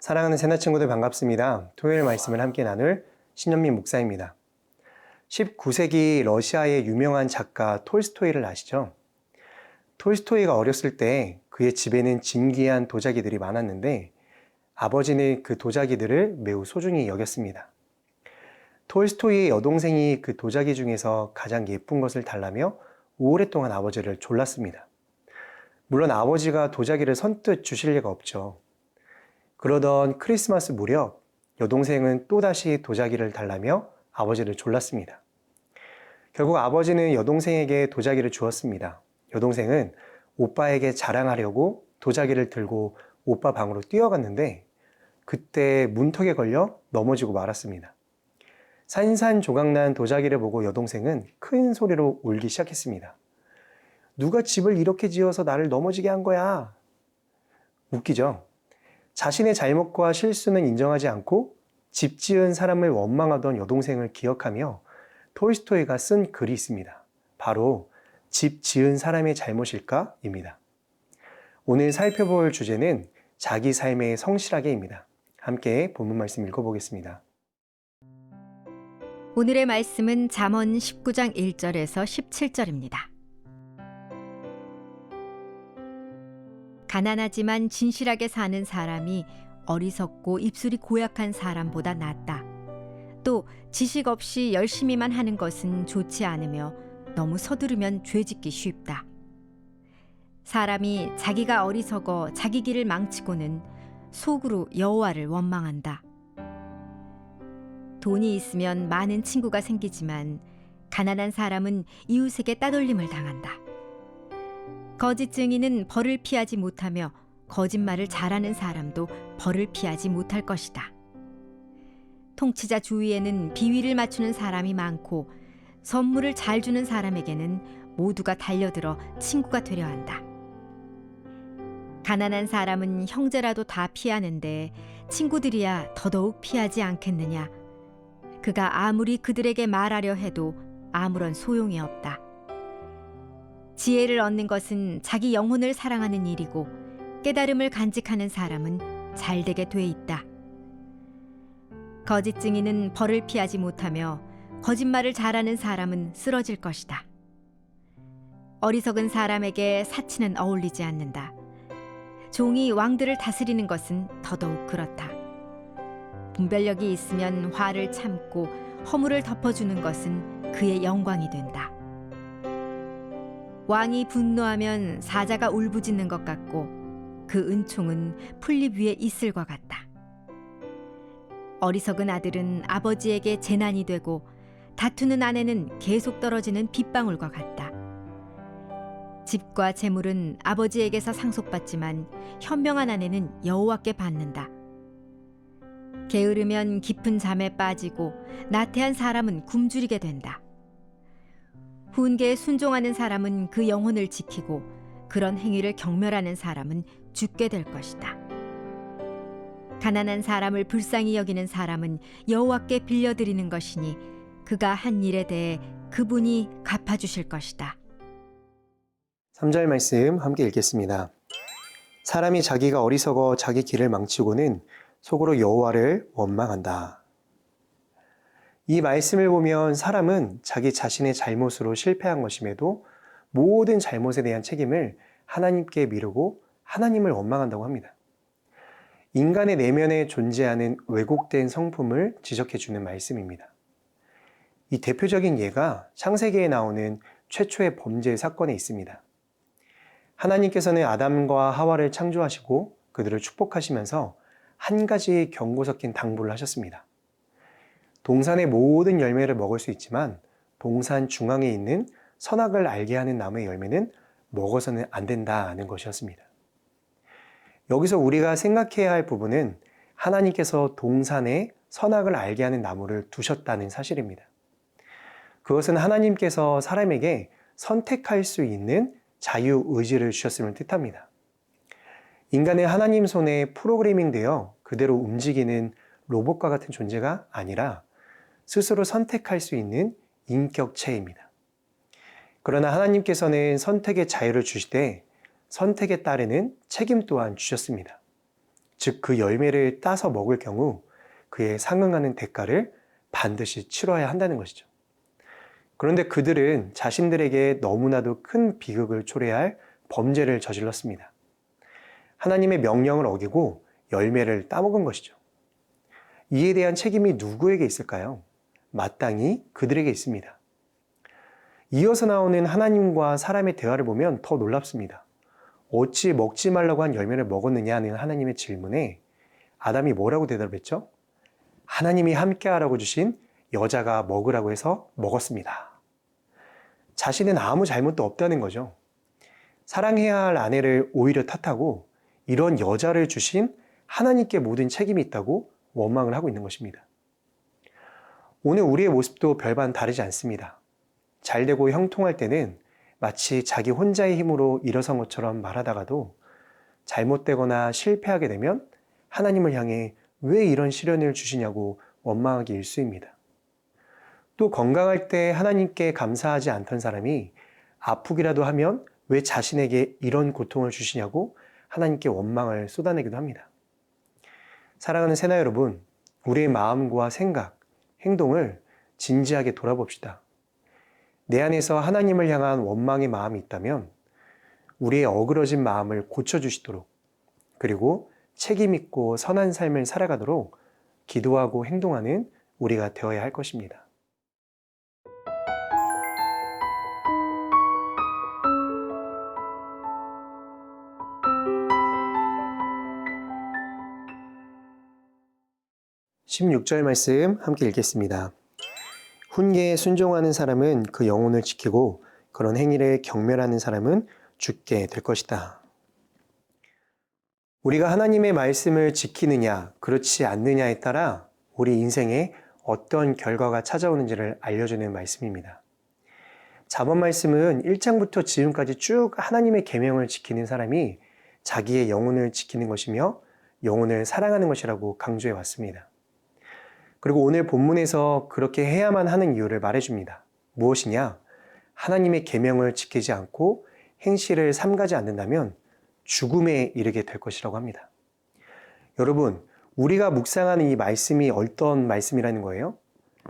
사랑하는 새나 친구들 반갑습니다. 토요일 말씀을 함께 나눌 신현민 목사입니다. 19세기 러시아의 유명한 작가 톨스토이를 아시죠? 톨스토이가 어렸을 때 그의 집에는 진귀한 도자기들이 많았는데 아버지는 그 도자기들을 매우 소중히 여겼습니다. 톨스토이의 여동생이 그 도자기 중에서 가장 예쁜 것을 달라며 오랫동안 아버지를 졸랐습니다. 물론 아버지가 도자기를 선뜻 주실 리가 없죠. 그러던 크리스마스 무렵 여동생은 또다시 도자기를 달라며 아버지를 졸랐습니다. 결국 아버지는 여동생에게 도자기를 주었습니다. 여동생은 오빠에게 자랑하려고 도자기를 들고 오빠 방으로 뛰어갔는데 그때 문턱에 걸려 넘어지고 말았습니다. 산산조각난 도자기를 보고 여동생은 큰 소리로 울기 시작했습니다. 누가 집을 이렇게 지어서 나를 넘어지게 한 거야? 웃기죠? 자신의 잘못과 실수는 인정하지 않고 집 지은 사람을 원망하던 여동생을 기억하며 톨스토이가 쓴 글이 있습니다. 바로 집 지은 사람의 잘못일까? 입니다. 오늘 살펴볼 주제는 자기 삶의 성실하게입니다. 함께 본문 말씀 읽어보겠습니다. 오늘의 말씀은 잠언 19장 1절에서 17절입니다. 가난하지만 진실하게 사는 사람이 어리석고 입술이 고약한 사람보다 낫다. 또 지식 없이 열심히만 하는 것은 좋지 않으며 너무 서두르면 죄짓기 쉽다. 사람이 자기가 어리석어 자기 길을 망치고는 속으로 여호와를 원망한다. 돈이 있으면 많은 친구가 생기지만 가난한 사람은 이웃에게 따돌림을 당한다. 거짓 증인은 벌을 피하지 못하며 거짓말을 잘하는 사람도 벌을 피하지 못할 것이다. 통치자 주위에는 비위를 맞추는 사람이 많고 선물을 잘 주는 사람에게는 모두가 달려들어 친구가 되려 한다. 가난한 사람은 형제라도 다 피하는데 친구들이야 더더욱 피하지 않겠느냐. 그가 아무리 그들에게 말하려 해도 아무런 소용이 없다. 지혜를 얻는 것은 자기 영혼을 사랑하는 일이고 깨달음을 간직하는 사람은 잘되게 돼 있다. 거짓 증인은 벌을 피하지 못하며 거짓말을 잘하는 사람은 쓰러질 것이다. 어리석은 사람에게 사치는 어울리지 않는다. 종이 왕들을 다스리는 것은 더더욱 그렇다. 분별력이 있으면 화를 참고 허물을 덮어주는 것은 그의 영광이 된다. 왕이 분노하면 사자가 울부짖는 것 같고 그 은총은 풀잎 위에 이슬과 같다. 어리석은 아들은 아버지에게 재난이 되고 다투는 아내는 계속 떨어지는 빗방울과 같다. 집과 재물은 아버지에게서 상속받지만 현명한 아내는 여호와께 받는다. 게으르면 깊은 잠에 빠지고 나태한 사람은 굶주리게 된다. 훈계에 순종하는 사람은 그 영혼을 지키고 그런 행위를 경멸하는 사람은 죽게 될 것이다. 가난한 사람을 불쌍히 여기는 사람은 여호와께 빌려드리는 것이니 그가 한 일에 대해 그분이 갚아주실 것이다. 3절 말씀 함께 읽겠습니다. 사람이 자기가 어리석어 자기 길을 망치고는 속으로 여호와를 원망한다. 이 말씀을 보면 사람은 자기 자신의 잘못으로 실패한 것임에도 모든 잘못에 대한 책임을 하나님께 미루고 하나님을 원망한다고 합니다. 인간의 내면에 존재하는 왜곡된 성품을 지적해주는 말씀입니다. 이 대표적인 예가 창세기에 나오는 최초의 범죄 사건에 있습니다. 하나님께서는 아담과 하와를 창조하시고 그들을 축복하시면서 한 가지 경고 섞인 당부를 하셨습니다. 동산의 모든 열매를 먹을 수 있지만 동산 중앙에 있는 선악을 알게 하는 나무의 열매는 먹어서는 안 된다는 것이었습니다. 여기서 우리가 생각해야 할 부분은 하나님께서 동산에 선악을 알게 하는 나무를 두셨다는 사실입니다. 그것은 하나님께서 사람에게 선택할 수 있는 자유의지를 주셨음을 뜻합니다. 인간은 하나님 손에 프로그래밍되어 그대로 움직이는 로봇과 같은 존재가 아니라 스스로 선택할 수 있는 인격체입니다. 그러나 하나님께서는 선택의 자유를 주시되 선택에 따르는 책임 또한 주셨습니다. 즉 그 열매를 따서 먹을 경우 그에 상응하는 대가를 반드시 치러야 한다는 것이죠. 그런데 그들은 자신들에게 너무나도 큰 비극을 초래할 범죄를 저질렀습니다. 하나님의 명령을 어기고 열매를 따먹은 것이죠. 이에 대한 책임이 누구에게 있을까요? 마땅히 그들에게 있습니다. 이어서 나오는 하나님과 사람의 대화를 보면 더 놀랍습니다. 어찌 먹지 말라고 한 열매를 먹었느냐는 하나님의 질문에 아담이 뭐라고 대답했죠? 하나님이 함께하라고 주신 여자가 먹으라고 해서 먹었습니다. 자신은 아무 잘못도 없다는 거죠. 사랑해야 할 아내를 오히려 탓하고 이런 여자를 주신 하나님께 모든 책임이 있다고 원망을 하고 있는 것입니다. 오늘 우리의 모습도 별반 다르지 않습니다. 잘되고 형통할 때는 마치 자기 혼자의 힘으로 일어선 것처럼 말하다가도 잘못되거나 실패하게 되면 하나님을 향해 왜 이런 시련을 주시냐고 원망하기 일쑤입니다. 또 건강할 때 하나님께 감사하지 않던 사람이 아프기라도 하면 왜 자신에게 이런 고통을 주시냐고 하나님께 원망을 쏟아내기도 합니다. 사랑하는 새나 여러분, 우리의 마음과 생각, 행동을 진지하게 돌아봅시다. 내 안에서 하나님을 향한 원망의 마음이 있다면 우리의 어그러진 마음을 고쳐주시도록, 그리고 책임있고 선한 삶을 살아가도록 기도하고 행동하는 우리가 되어야 할 것입니다. (16절) 말씀 함께 읽겠습니다. 훈계에 순종하는 사람은 그 영혼을 지키고 그런 행위를 경멸하는 사람은 죽게 될 것이다. 우리가 하나님의 말씀을 지키느냐, 그렇지 않느냐에 따라 우리 인생에 어떤 결과가 찾아오는지를 알려주는 말씀입니다. 잠언 말씀은 1장부터 지금까지 쭉 하나님의 계명을 지키는 사람이 자기의 영혼을 지키는 것이며 영혼을 사랑하는 것이라고 강조해 왔습니다. 그리고 오늘 본문에서 그렇게 해야만 하는 이유를 말해줍니다. 무엇이냐? 하나님의 계명을 지키지 않고 행실을 삼가지 않는다면 죽음에 이르게 될 것이라고 합니다. 여러분, 우리가 묵상하는 이 말씀이 어떤 말씀이라는 거예요?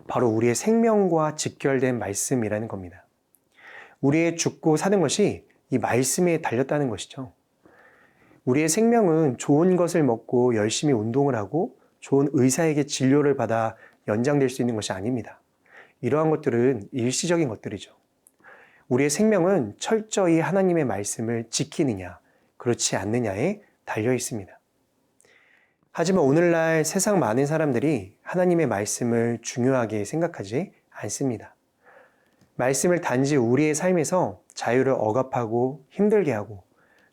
바로 우리의 생명과 직결된 말씀이라는 겁니다. 우리의 죽고 사는 것이 이 말씀에 달렸다는 것이죠. 우리의 생명은 좋은 것을 먹고 열심히 운동을 하고 좋은 의사에게 진료를 받아 연장될 수 있는 것이 아닙니다. 이러한 것들은 일시적인 것들이죠. 우리의 생명은 철저히 하나님의 말씀을 지키느냐, 그렇지 않느냐에 달려 있습니다. 하지만 오늘날 세상 많은 사람들이 하나님의 말씀을 중요하게 생각하지 않습니다. 말씀을 단지 우리의 삶에서 자유를 억압하고 힘들게 하고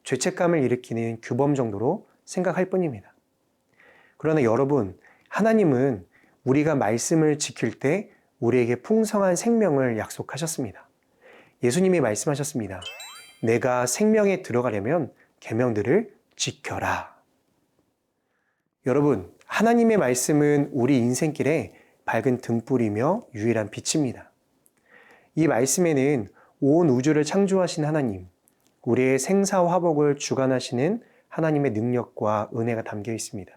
죄책감을 일으키는 규범 정도로 생각할 뿐입니다. 그러나 여러분, 하나님은 우리가 말씀을 지킬 때 우리에게 풍성한 생명을 약속하셨습니다. 예수님이 말씀하셨습니다. 내가 생명에 들어가려면 계명들을 지켜라. 여러분, 하나님의 말씀은 우리 인생길에 밝은 등불이며 유일한 빛입니다. 이 말씀에는 온 우주를 창조하신 하나님, 우리의 생사화복을 주관하시는 하나님의 능력과 은혜가 담겨 있습니다.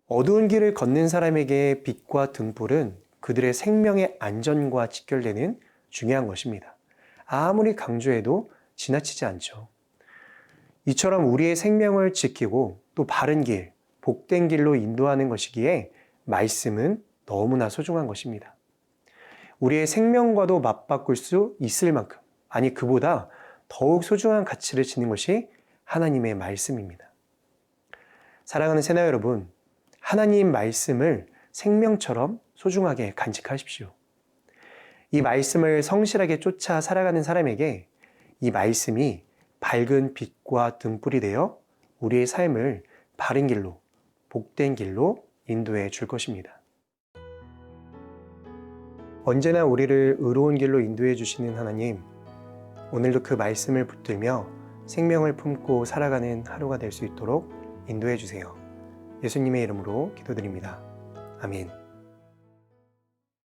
어두운 길을 걷는 사람에게 빛과 등불은 그들의 생명의 안전과 직결되는 중요한 것입니다. 아무리 강조해도 지나치지 않죠. 이처럼 우리의 생명을 지키고 또 바른 길, 복된 길로 인도하는 것이기에 말씀은 너무나 소중한 것입니다. 우리의 생명과도 맞바꿀 수 있을 만큼, 아니 그보다 더욱 소중한 가치를 지닌 것이 하나님의 말씀입니다. 사랑하는 새나 여러분, 하나님 말씀을 생명처럼 소중하게 간직하십시오. 이 말씀을 성실하게 쫓아 살아가는 사람에게 이 말씀이 밝은 빛과 등불이 되어 우리의 삶을 바른 길로, 복된 길로 인도해 줄 것입니다. 언제나 우리를 의로운 길로 인도해 주시는 하나님, 오늘도 그 말씀을 붙들며 생명을 품고 살아가는 하루가 될 수 있도록 인도해 주세요. 예수님의 이름으로 기도드립니다. 아멘.